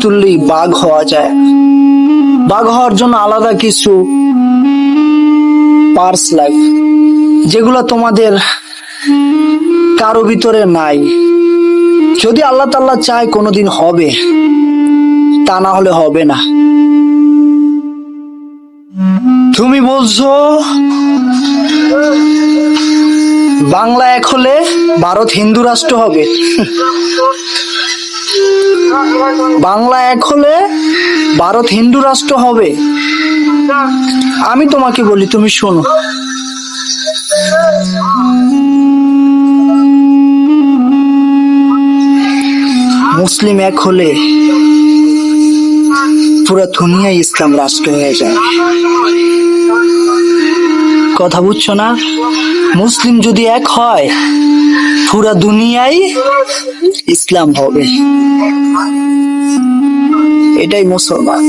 তুললেই বাঘ হওয়া যায়। বাঘ হওয়ার জন্য আলাদা কিছু পার্টস লাগে, যেগুলো তোমাদের কারো ভিতরে নাই। যদি আল্লাহ তাআলা চায় কোনোদিন হবে, তা না হলে হবে না। তুমি বলছো বাংলা এক হলে ভারত হিন্দু রাষ্ট্র হবে। বাংলা এক হলে ভারত হিন্দু রাষ্ট্র হবে। আমি তোমাকে বলি, তুমি শোনো। মুসলিম এক হলে পুরো দুনিয়ায় ইসলাম রাষ্ট্র হয়ে যায়। কথা বুঝছো না? মুসলিম যদি এক হয়, পুরা দুনিয়ায় ইসলাম হবে। এটাই মুসলমান।